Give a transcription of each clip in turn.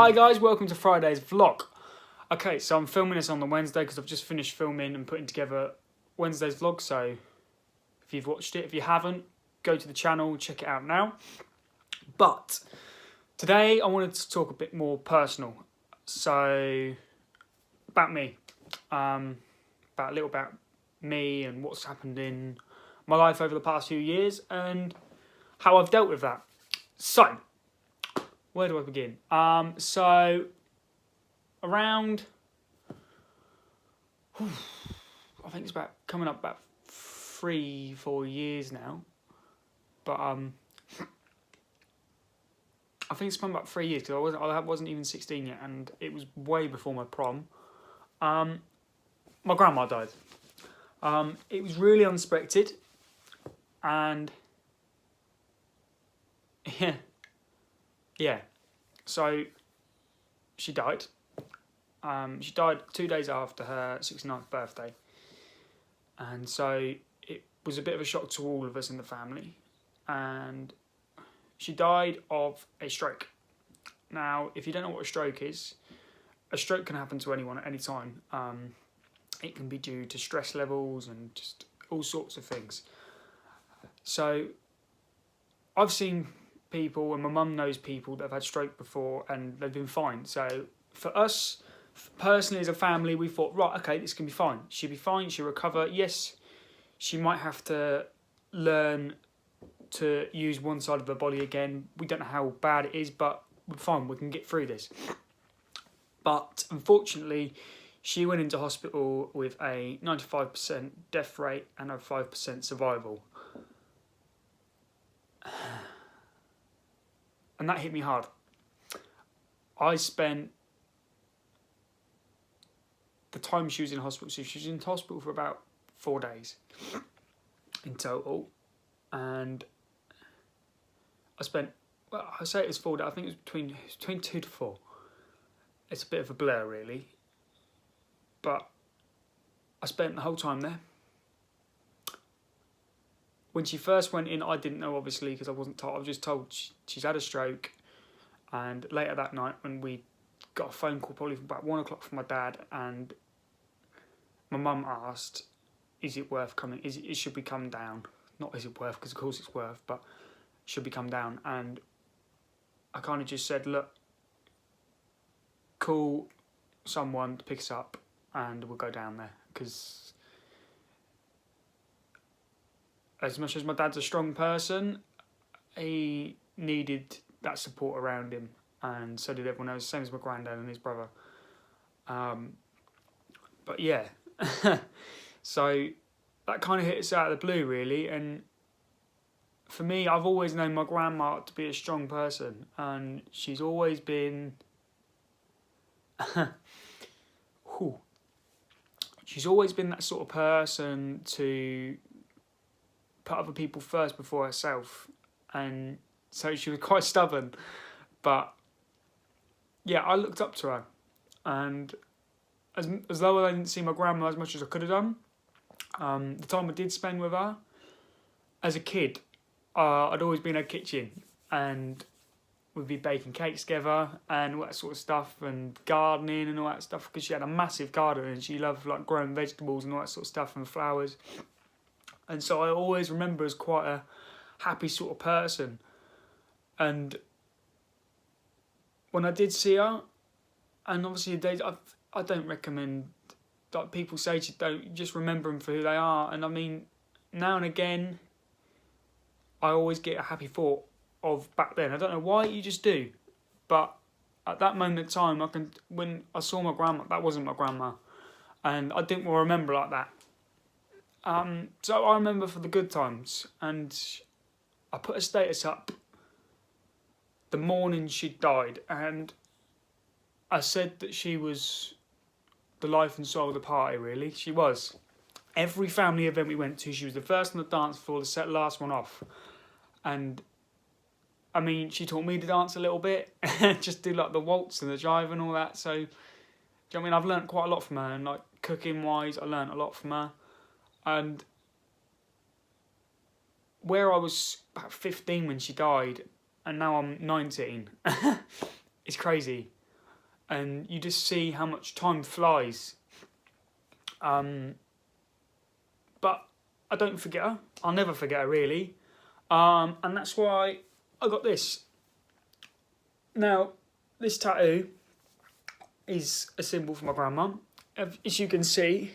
Hi guys, welcome to Friday's vlog. Okay, so I'm filming this on the Wednesday because I've just finished filming and putting together Wednesday's vlog. So if you've watched it, if you haven't, go to the channel, check it out now. But today I wanted to talk a bit more personal. So about me, about a little about me and what's happened in my life over the past few years and how I've dealt with that. So where do I begin? So around, I think it's about coming up about 3-4 years now. But I think it's been about 3 years because I wasn't even 16 yet, and it was way before my prom. My grandma died. It was really unexpected, and yeah. So she died. She died 2 days after her 69th birthday, and so it was a bit of a shock to all of us in the family. And she died of a stroke. Now, if you don't know what a stroke can happen to anyone at any time. It can be due to stress levels and just all sorts of things. So I've seen people, and my mum knows people that have had stroke before and they've been fine. So for us, personally as a family, we thought, right, okay, this can be fine. She'll be fine, she'll recover. Yes, she might have to learn to use one side of her body again. We don't know how bad it is, but we're fine, we can get through this. But unfortunately, she went into hospital with a 95% death rate and a 5% survival. And that hit me hard. I spent the time she was in hospital, so she was in hospital for about 4 days in total. And I spent, well, I say it was 4 days, I think it was between 2 to 4. It's a bit of a blur, really. But I spent the whole time there. When she first went in, I didn't know, obviously, because I wasn't told. I was just told she's had a stroke. And later that night, when we got a phone call, probably about 1 o'clock from my dad, and my mum asked, is it worth coming? Should we come down? Not is it worth, because of course it's worth, but should we come down? And I kind of just said, look, call someone to pick us up and we'll go down there. Because as much as my dad's a strong person, he needed that support around him, and so did everyone else, same as my granddad and his brother. But yeah, so that kind of hit us out of the blue, really. And for me, I've always known my grandma to be a strong person, and she's always been she's always been that sort of person to put other people first before herself. And so she was quite stubborn, but yeah, I looked up to her. And as though I didn't see my grandma as much as I could have done, the time I did spend with her as a kid, I'd always been in her kitchen, and we'd be baking cakes together and all that sort of stuff, and gardening and all that stuff, because she had a massive garden and she loved like growing vegetables and all that sort of stuff and flowers. And so I always remember as quite a happy sort of person. And when I did see her, and obviously I don't recommend, like people say, you just remember them for who they are. And I mean, now and again, I always get a happy thought of back then. I don't know why, you just do. But at that moment in time, when I saw my grandma, that wasn't my grandma. And I didn't remember like that. So I remember for the good times. And I put a status up the morning she died, and I said that she was the life and soul of the party, really. She was. Every family event we went to, she was the first on the dance floor, the last one off. And I mean, she taught me to dance a little bit, just do like the waltz and the jive and all that. So, do you know what I mean? I've learnt quite a lot from her, and like cooking wise, I learnt a lot from her. And where I was about 15 when she died, and now I'm 19, it's crazy. and you just see how much time flies. But I don't forget her. I'll never forget her, really. And that's why I got this. Now, this tattoo is a symbol for my grandma. As you can see,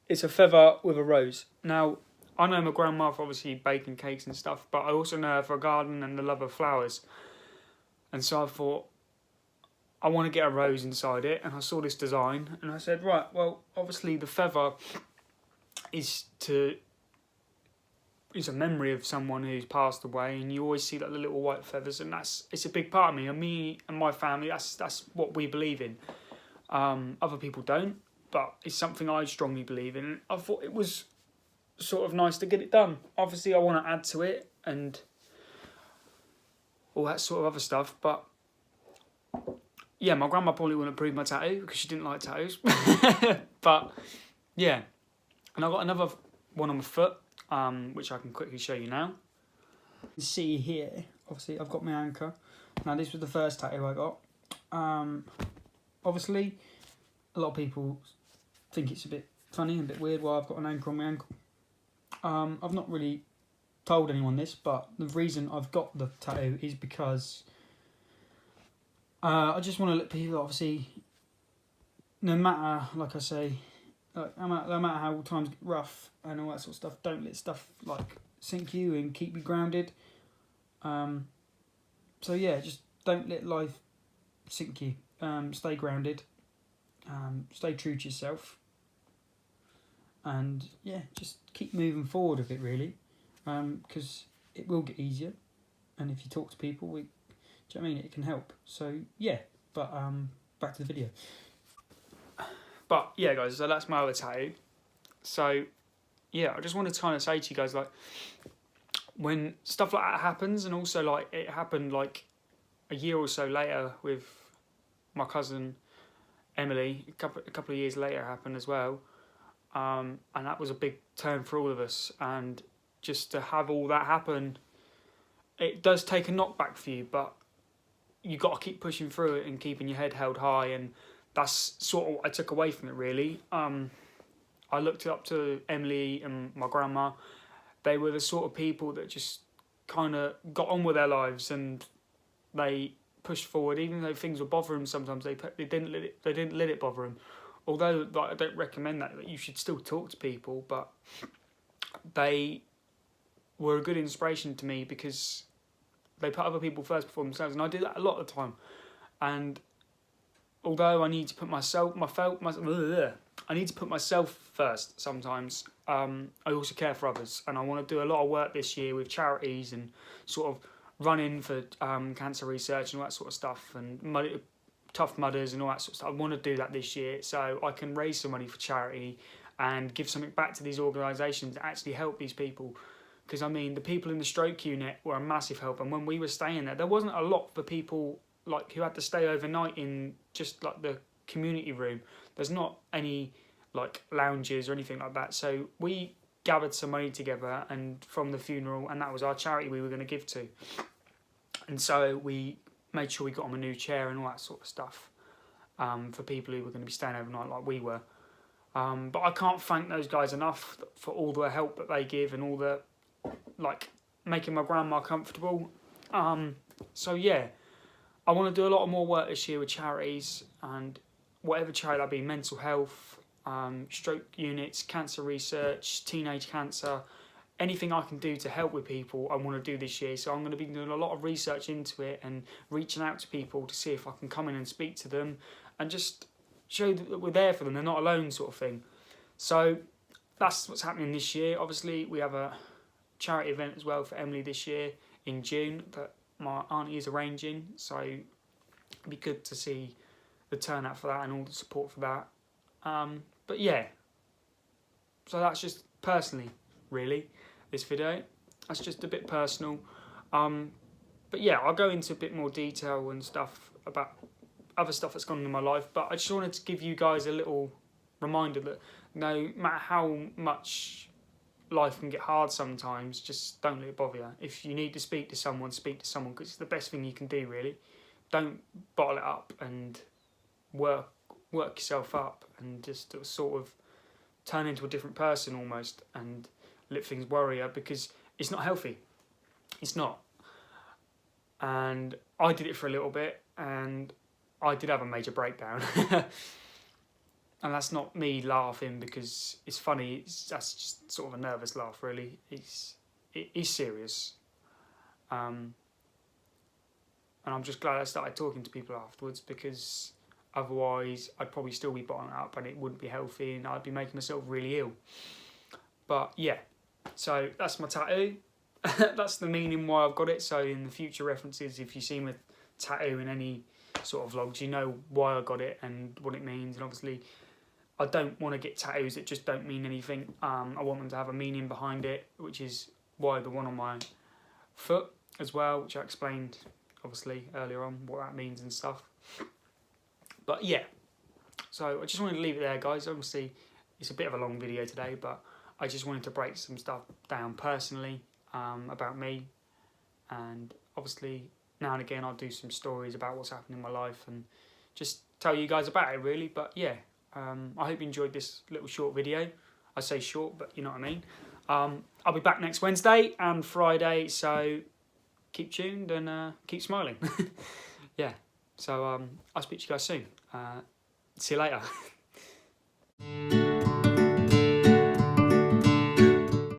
it's a feather with a rose. Now, I know my grandma for obviously baking cakes and stuff, but I also know her for a garden and the love of flowers. And so I thought, I want to get a rose inside it, and I saw this design, and I said, right, well, obviously the feather is a memory of someone who's passed away, and you always see like the little white feathers, and it's a big part of me. And me and my family, that's what we believe in. Other people don't, but it's something I strongly believe in. And I thought it was sort of nice to get it done. Obviously, I want to add to it and all that sort of other stuff, but yeah, my grandma probably wouldn't approve my tattoo because she didn't like tattoos. But yeah, and I've got another one on my foot, which I can quickly show you now. You can see here, obviously I've got my anchor. Now this was the first tattoo I got. Obviously, a lot of people think it's a bit funny and a bit weird why I've got an anchor on my ankle. I've not really told anyone this, but the reason I've got the tattoo is because I just want to let people, obviously, no matter, like I say, no matter how times get rough and all that sort of stuff, don't let stuff like sink you and keep you grounded. So yeah, just don't let life sink you. Stay grounded. Stay true to yourself. And yeah, just keep moving forward with it, really, because it will get easier. And if you talk to people, do you know what I mean? It can help. So yeah, but back to the video. But yeah, guys, so that's my other tattoo. So yeah, I just wanted to kind of say to you guys, like, when stuff like that happens, and also like it happened like a year or so later with my cousin Emily, a couple of years later happened as well, and that was a big turn for all of us. And just to have all that happen, it does take a knockback for you, but you got to keep pushing through it and keeping your head held high, and that's sort of what I took away from it, really. I looked up to Emily and my grandma. They were the sort of people that just kind of got on with their lives, and they pushed forward, even though things were bothering them. Sometimes they didn't let it bother them. Although like, I don't recommend that you should still talk to people, but they were a good inspiration to me because they put other people first before themselves, and I do that a lot of the time. And although I need to put myself first sometimes, I also care for others, and I want to do a lot of work this year with charities and sort of running for cancer research and all that sort of stuff, and Tough Mudders and all that sort of stuff. I want to do that this year so I can raise some money for charity and give something back to these organisations that actually help these people. Because I mean, the people in the stroke unit were a massive help, and when we were staying there wasn't a lot for people like who had to stay overnight in just like the community room. There's not any like lounges or anything like that. So we gathered some money together and from the funeral, and that was our charity we were going to give to. And so we made sure we got them a new chair and all that sort of stuff for people who were going to be staying overnight like we were. But I can't thank those guys enough for all the help that they give and all the like making my grandma comfortable. So yeah, I want to do a lot more work this year with charities, and whatever charity that be, mental health, stroke units, cancer research, teenage cancer, anything I can do to help with people I want to do this year. So I'm going to be doing a lot of research into it and reaching out to people to see if I can come in and speak to them and just show that we're there for them, they're not alone sort of thing. So that's what's happening this year. Obviously we have a charity event as well for Emily this year in June that my auntie is arranging, so it'd be good to see the turnout for that and all the support for that. But yeah, so that's just personally, really, this video. That's just a bit personal. But yeah, I'll go into a bit more detail and stuff about other stuff that's gone on in my life, but I just wanted to give you guys a little reminder that no matter how much life can get hard sometimes, just don't let it bother you. If you need to speak to someone, because it's the best thing you can do, really. Don't bottle it up and work yourself up and just sort of turn into a different person almost, and let things worry you, because it's not healthy. It's not. And I did it for a little bit, and I did have a major breakdown. And that's not me laughing because it's funny. That's just sort of a nervous laugh, really. It's serious. And I'm just glad I started talking to people afterwards, because otherwise I'd probably still be bottled up and it wouldn't be healthy, and I'd be making myself really ill. But yeah, so that's my tattoo. That's the meaning why I've got it. So in the future references, if you see my tattoo in any sort of vlogs, you know why I got it and what it means. And obviously, I don't want to get tattoos that just don't mean anything. I want them to have a meaning behind it, which is why the one on my foot as well, which I explained obviously earlier on what that means and stuff. But yeah, so I just wanted to leave it there, guys. Obviously, it's a bit of a long video today, but I just wanted to break some stuff down personally about me, and obviously now and again I'll do some stories about what's happened in my life and just tell you guys about it, really. But yeah, I hope you enjoyed this little short video. I say short, but you know what I mean. I'll be back next Wednesday and Friday, so keep tuned and keep smiling. Yeah, so I'll speak to you guys soon. See you later.